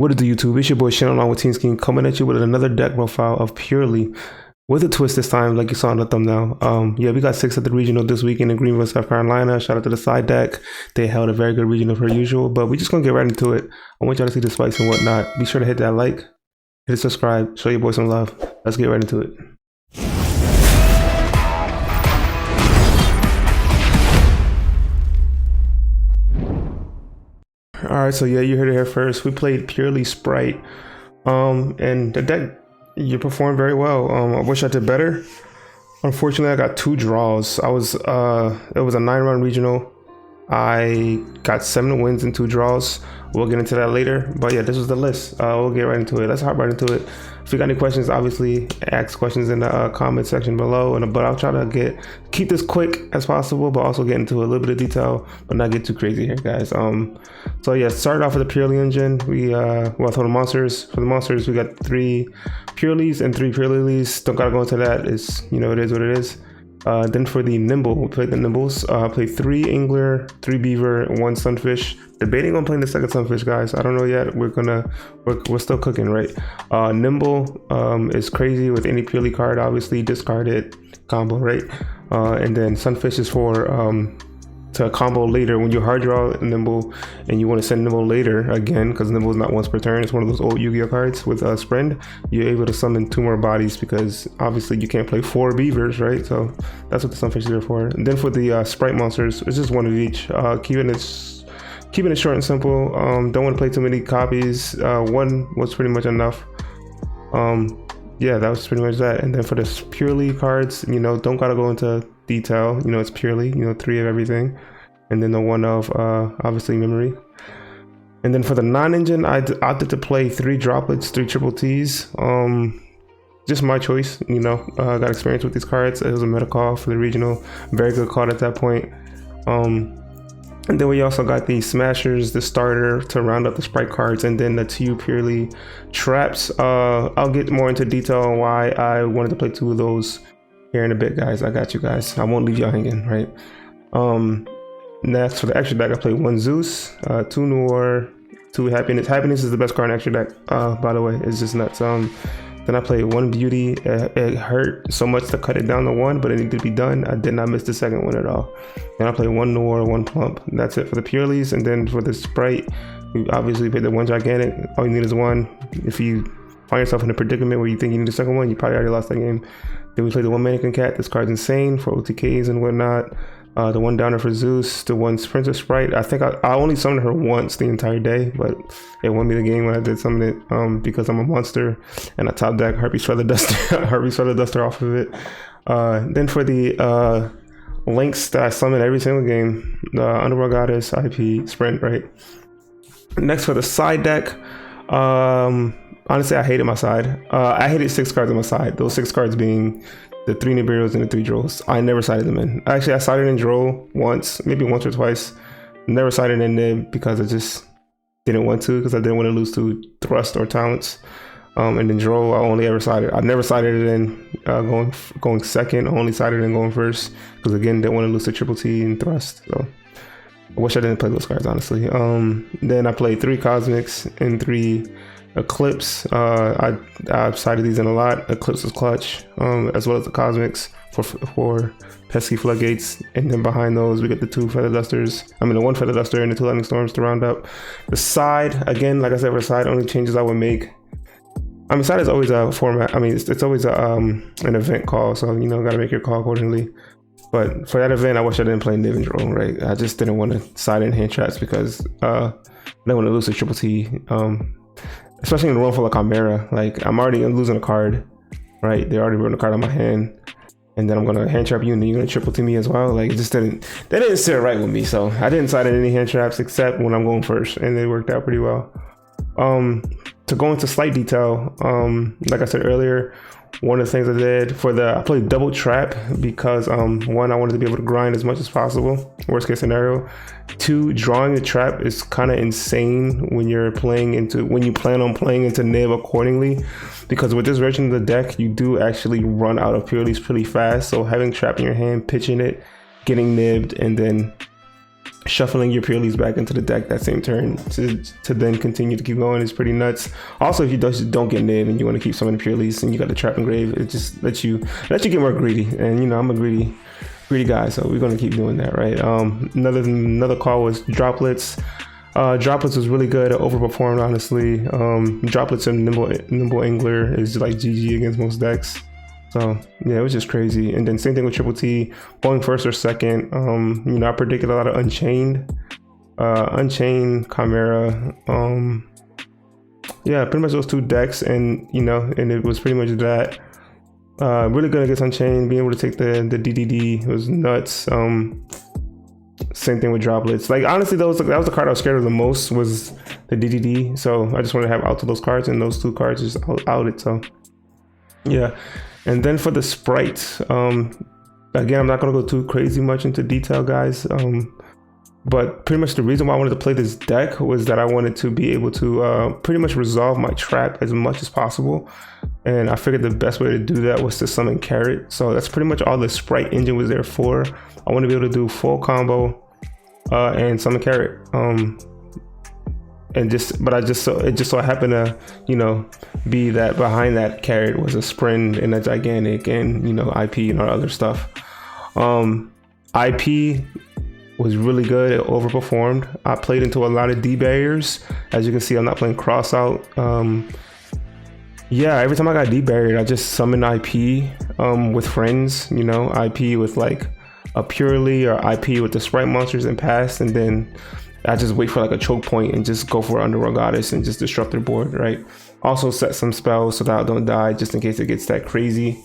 What is the YouTube? It's your boy Shannon along with Team Scheme coming at you with another deck profile of Purrely with a twist this time, like you saw in the thumbnail. Yeah, we got 6 at the regional this weekend in Greenville, South Carolina. Shout out to the side deck. They held a very good regional per usual, but we're just gonna get right into it. I want y'all to see the spikes and whatnot. Be sure to hit that like, hit subscribe, show your boy some love. Let's get right into it. All right, so yeah, you heard it here first. We played Purrely Sprite, and the deck, you performed very well. I wish I did better. Unfortunately, I got 2 draws. It was a 9-run regional. I got 7 wins and 2 draws. We'll get into that later. But yeah, this was the list. We'll get right into it. Let's hop right into it. If you got any questions, obviously ask questions in the comment section below. But I'll try to keep this quick as possible, but also get into a little bit of detail, but not get too crazy here, guys. So yeah, started off with the Purrely engine. For the monsters, we got 3 Purrelys and 3 Purrelys. Don't gotta go into that. It is what it is. Then for the Nimble, we played the Nimbles. Played 3 Angler, 3 Beaver, 1 Sunfish. Debating on playing the second Sunfish, guys. I don't know yet. We're still cooking, right? Nimble is crazy with any Purrely card. Obviously, discard it, combo, right? And then Sunfish is for to combo later when you hard draw Nimble and you want to send Nimble later again, because Nimble is not once per turn. It's one of those old Yu-Gi-Oh cards with Spread. You're able to summon 2 more bodies because obviously you can't play 4 beavers, right? So that's what the Sunfish is there for. And then for the Sprite monsters, it's just 1 of each. Keeping it short and simple. Don't want to play too many copies. 1 was pretty much enough. Yeah, that was pretty much that. And then for the Purrely cards, don't gotta go into detail. It's Purrely, 3 of everything. And then the 1 of obviously memory. And then for the non-engine, I opted to play 3 droplets, 3 triple T's. Just my choice, got experience with these cards. It was a meta call for the regional. Very good call at that point. And then we also got the Smashers, the starter to round up the Sprite cards, and then the 2 Purrely traps. I'll get more into detail on why I wanted to play 2 of those here in a bit, guys. I got you guys. I won't leave y'all hanging, right? Next, for the extra deck, I played 1 Zeus, 2 Noir, 2 Happiness. Happiness is the best card in extra deck, by the way. It's just nuts. Then I played 1 Beauty. It hurt so much to cut it down to 1, but it needed to be done. I did not miss the second one at all. Then I played 1 Noir, 1 Plump. That's it for the Purrelys. And then for the Sprite, we obviously played the 1 Gigantic. All you need is 1. If you find yourself in a predicament where you think you need a second one, you probably already lost that game. Then we played the 1 Mannequin Cat. This card's insane for OTKs and whatnot. The 1 Downer for Zeus, the 1 Princess Sprite. I think I only summoned her once the entire day, but it won me the game when I did summon it because I'm a monster. And I top deck Harpy's Feather Duster, Harpy's Feather Duster off of it. Then for the links that I summon every single game, the Underworld Goddess, IP, Sprint, right? Next for the side deck, honestly, I hated my side. I hated 6 cards on my side. Those 6 cards being the 3 Nibiru's and the 3 Drolls. I never sided them in. Actually, I sided in Droll once, maybe once or twice. Never sided in Nib because I just didn't want to, because I didn't want to lose to Thrust or Talents. And then Droll, I never sided it in going second. I only sided in going first because again, didn't want to lose to Triple T and Thrust. So I wish I didn't play those cards, honestly. Then I played 3 Cosmics and 3 Eclipse. I've sided these in a lot. Eclipse is clutch, as well as the Cosmics for pesky floodgates. And then behind those, we get the 2 Feather Dusters. The 1 Feather Duster and the 2 Lightning Storms to round up. The side, again, like I said, for the side, only changes I would make. Side is always a format. It's always an event call, so gotta make your call accordingly. But for that event, I wish I didn't play Niv and Drone, right? I just didn't want to side in hand traps because I didn't want to lose to Triple T. Especially in a run full of Chimera. Like, I'm already losing a card, right? They already wrote a card on my hand, and then I'm gonna hand trap you, and then you're gonna triple to me as well. Like, that didn't sit right with me. So I didn't side in any hand traps except when I'm going first, and it worked out pretty well. To go into slight detail, like I said earlier, one of the things I did I played double trap because 1, I wanted to be able to grind as much as possible, worst case scenario. 2, drawing the trap is kind of insane when you plan on playing into Nib accordingly, because with this version of the deck, you do actually run out of Purrelys pretty fast. So having trap in your hand, pitching it, getting nibbed, and then shuffling your Purrelys back into the deck that same turn to then continue to keep going is pretty nuts. Also, if you don't get nib and you want to keep some of the Purrelys and you got the trap engrave, it just lets you get more greedy. And you know, I'm a greedy guy, so we're gonna keep doing that, right? Another call was droplets. Droplets was really good. It overperformed, honestly. Droplets and nimble angler is like GG against most decks. So yeah, it was just crazy. And then same thing with Triple T, going first or second. You know, I predicted a lot of Unchained, Chimera. Yeah, pretty much those two decks, and you know, and it was pretty much that. Really good against Unchained, being able to take the DDD was nuts. Same thing with droplets. Like honestly, that was the card I was scared of the most, was the DDD. So I just wanted to have out to those cards, and those two cards just outed. So yeah. And then for the Sprite, again, I'm not gonna go too crazy much into detail, guys. But pretty much the reason why I wanted to play this deck was that I wanted to be able to pretty much resolve my trap as much as possible. And I figured the best way to do that was to summon Carrot. So that's pretty much all the Sprite engine was there for. I want to be able to do full combo and summon Carrot. It just so happened to, you know, be that behind that Carrot was a Sprint and a Gigantic and, you know, IP and all other stuff. IP was really good. It overperformed. I played into a lot of D barriers. As you can see, I'm not playing cross out. Yeah, every time I got D barriered, I just summoned IP with friends, you know, IP with like a Purrely or IP with the Sprite monsters and pass, and then I just wait for like a choke point and just go for Underworld Goddess and just disrupt their board, right? Also set some spells so that I don't die just in case it gets that crazy.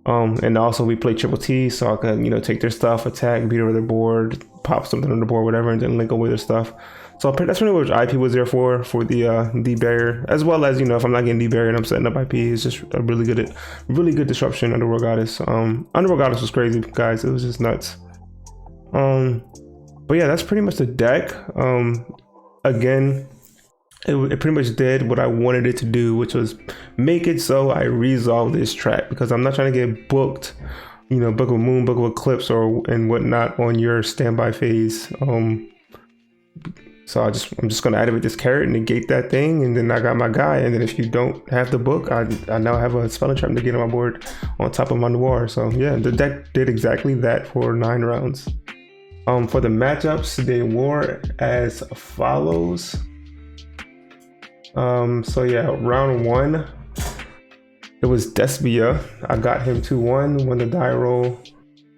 And also we play Triple T, so I can, you know, take their stuff, attack, beat over their board, pop something on the board, whatever, and then link away their stuff. So that's really what IP was there for the D barrier, as well as, you know, if I'm not getting D barrier and I'm setting up IP, it's just a really good disruption. Underworld Goddess. Underworld Goddess was crazy, guys. It was just nuts. But yeah, that's pretty much the deck. Again, it pretty much did what I wanted it to do, which was make it so I resolve this trap, because I'm not trying to get booked, you know, book of moon, book of eclipse and whatnot on your standby phase. So I'm just gonna activate this Carrot and negate that thing, and then I got my guy. And then if you don't have the book, I now have a spell and trap negate on my board on top of my Noir. So yeah, the deck did exactly that for 9 rounds. For the matchups, they were as follows. So yeah, round 1, it was Despia. I got him 2-1, won the die roll.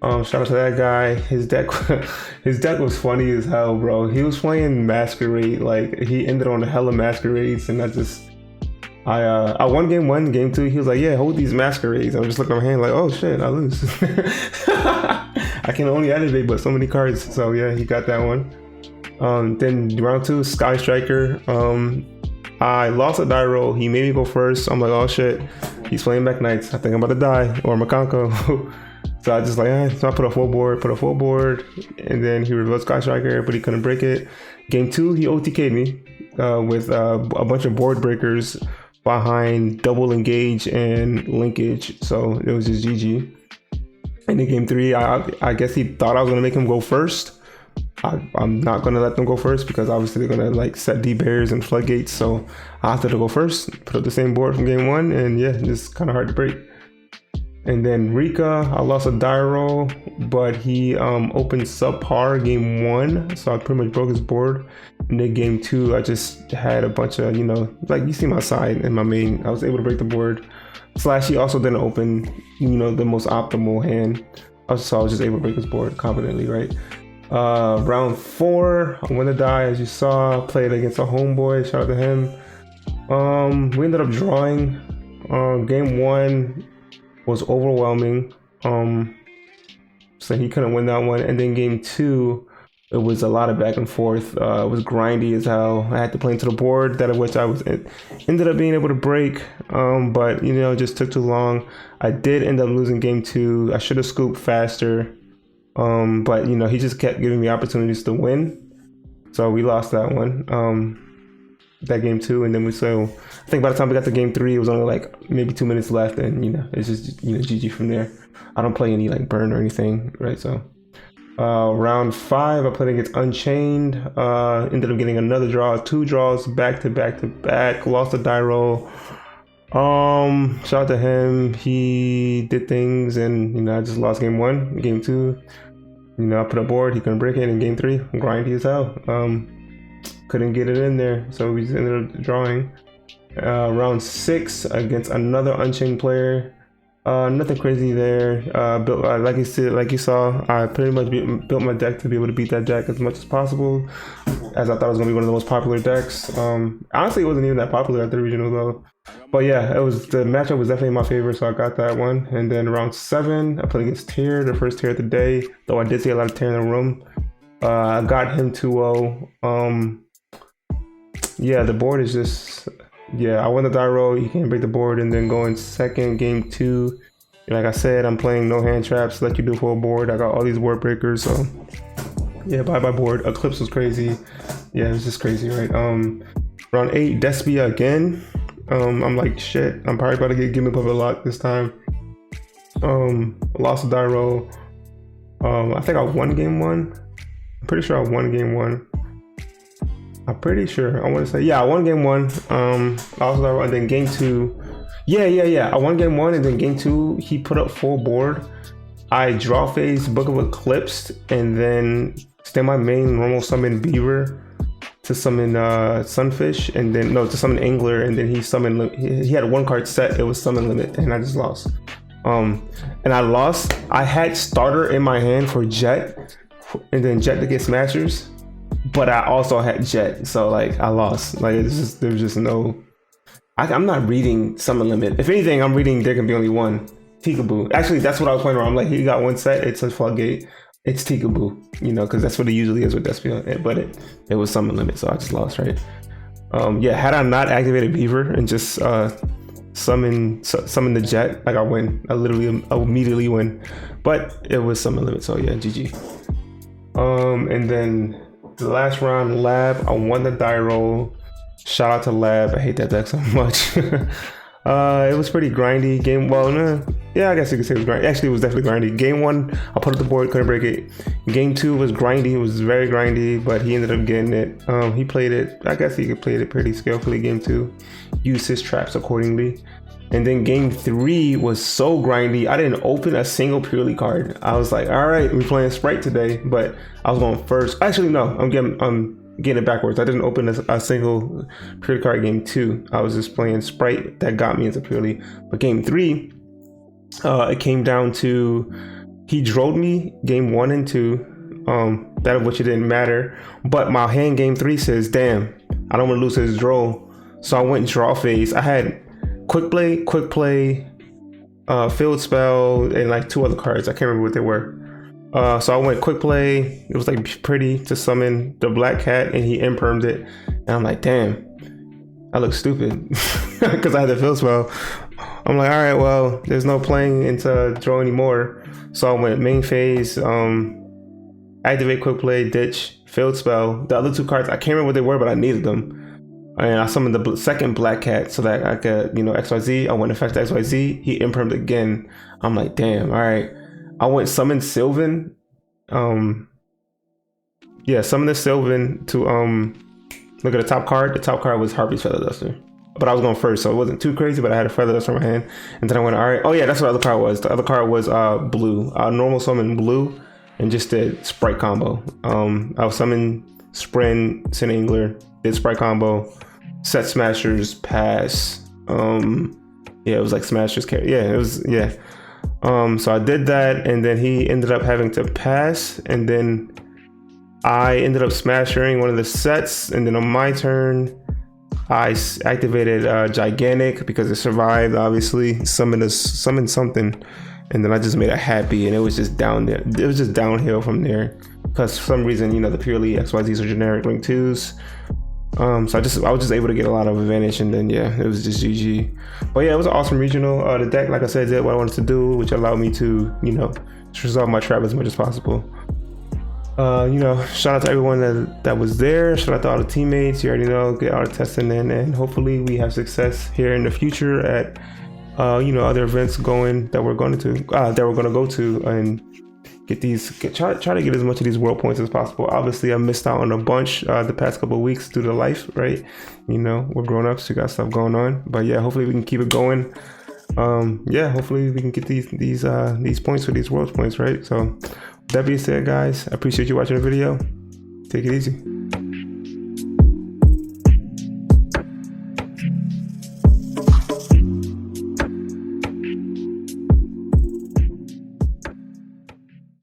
Shout out to that guy. His deck was funny as hell, bro. He was playing Masquerade, like he ended on a hella Masquerades, and I won game 1, game 2. He was like, yeah, hold these Masquerades. I was just looking at my hand like, oh shit, I lose. I can only activate but so many cards. So yeah, he got that one. Then round 2, Sky Striker. I lost a die roll. He made me go first. I'm like, oh shit, he's playing back Knights. I think I'm about to die, or Makanko. So I just like, so I put a full board, and then he revealed Sky Striker, but he couldn't break it. Game 2, he OTK'd me with a bunch of board breakers behind double engage and linkage. So it was just GG. And then game 3, I guess he thought I was gonna make him go first. I'm not gonna let them go first, because obviously they're gonna like set D barriers and floodgates. So I have to go first, put up the same board from game 1, and yeah, it's kind of hard to break. And then Rika, I lost a die roll, but he opened subpar game 1, so I pretty much broke his board. And then game 2, I just had a bunch of, you know, like you see my side and my main, I was able to break the board. Slash, he also didn't open, you know, the most optimal hand, so I was just able to break his board confidently, right? Round 4, I won the die, as you saw, played against a homeboy, shout out to him. We ended up drawing. Game 1 was overwhelming, so he couldn't win that one. And then game 2, it was a lot of back and forth. It was grindy as hell. I had to play into the board, that of which I ended up being able to break, but you know, it just took too long. I did end up losing game 2. I should have scooped faster, but you know, he just kept giving me opportunities to win, so we lost that one. That game 2, and then I think by the time we got to game 3, it was only like maybe 2 minutes left, and you know, it's just, you know, GG from there. I don't play any like burn or anything, right? So Round 5, I played against Unchained. Ended up getting another draw, 2 draws back to back to back. Lost a die roll. Shout out to him. He did things, and I just lost game 1. Game 2, I put a board. He couldn't break it. In game 3, grindy as hell. Couldn't get it in there, so we just ended up drawing. Round 6 against another Unchained player. Nothing crazy there. Built like you saw, I pretty much built my deck to be able to beat that deck as much as possible, as I thought it was gonna be one of the most popular decks. Honestly, it wasn't even that popular at the regional though. But yeah, the matchup was definitely my favorite, so I got that one. And then round 7, I played against Tier, the first Tier of the day. Though I did see a lot of Tier in the room. I got him 2-0. Yeah, the board is just. Yeah, I won the die roll. He can't break the board, and then going second, game 2. Like I said, I'm playing no hand traps. Let you do full board. I got all these board breakers, so yeah, bye board. Eclipse was crazy. Yeah, it was just crazy, right? Round 8, Despia again. I'm like shit. I'm probably about to get Gimme Puppet Lock this time. Lost a die roll. I think I won game 1. I'm pretty sure I won game 1. I'm pretty sure. I want to say, yeah, I won game 1. Also, and then game 2. Yeah. I won game 1, and then game 2, he put up full board. I draw phase Book of Eclipse, and then stay my main normal summon Beaver to summon Sunfish, and then to summon Angler, and then he summoned. He had 1 card set. It was summon limit, and I just lost. And I lost. I had starter in my hand for Jet, and then Jet to get Smashers. But I also had Jet, so like I lost. Like there's just no. I'm not reading summon limit. If anything, I'm reading there can be only one. Peekaboo. Actually, that's what I was playing around. I'm like, he got 1 set. It's a floodgate. It's Peekaboo. Because that's what it usually is with Despia. But it was summon limit, so I just lost, right? Yeah. Had I not activated Beaver and just summon the Jet, like I win. I immediately win. But it was summon limit, so yeah, GG. And then. The last round, Lab, I won the die roll. Shout out to Lab. I hate that deck so much. It was pretty grindy. Yeah, I guess you could say it was grindy. Actually, it was definitely grindy. Game 1, I put up the board, couldn't break it. Game 2 was grindy. It was very grindy, but he ended up getting it. He played it. I guess he played it pretty skillfully. Game 2, used his traps accordingly. And then game 3 was so grindy. I didn't open a single Purrely card. I was like, all right, we're playing Sprite today, but I was going first. Actually, no, I'm getting it backwards. I didn't open a single Purrely card game 2. I was just playing Sprite that got me into Purrely. But game 3, it came down to he drilled me game 1 and 2. That of which it didn't matter. But my hand game 3 says, damn, I don't want to lose his draw. So I went draw phase. I had quick play, field spell, and like 2 other cards. I can't remember what they were. So I went quick play. It was like pretty to summon the black cat, and he impermed it. And I'm like, damn, I look stupid because I had the field spell. I'm like, all right, well, there's no playing into draw anymore. So I went main phase, activate quick play, ditch, field spell. The other 2 cards, I can't remember what they were, but I needed them. And I summoned the second black cat so that I could, XYZ. I went affect XYZ. He impermed again. I'm like, damn, all right. I went summon Sylvan. Yeah, summon the Sylvan to look at the top card. The top card was Harpy's Feather Duster. But I was going first, so it wasn't too crazy, but I had a Feather Duster in my hand. And then I went, all right. Oh yeah, that's what the other card was. The other card was blue. Normal summon blue and just did Sprite combo. I was summon Spren, Sin Angler, did Sprite combo. Set Smashers, pass. Yeah, it was like Smashers carry. Yeah, it was, yeah. So I did that, and then he ended up having to pass, and then I ended up smashing one of the sets, and then on my turn, I activated Gigantic because it survived, obviously. Summoned something, and then I just made it happy, and it was just down there. It was just downhill from there, because for some reason, the Purrely XYZs are generic link 2s. So I was just able to get a lot of advantage, and then yeah, it was just GG. But yeah, it was an awesome regional. The deck, like I said, did what I wanted to do, which allowed me to, resolve my trap as much as possible. Shout out to everyone that was there. Shout out to all the teammates. You already know, get all the testing in, and hopefully we have success here in the future at other events that we're going to go to, and try to get as much of these world points as possible. Obviously, I missed out on a bunch the past couple of weeks due to life, right? You know, we're grown ups, we got stuff going on. But yeah, hopefully we can keep it going. Yeah, hopefully we can get these points for these world points, right? So with that being said, guys, I appreciate you watching the video. Take it easy.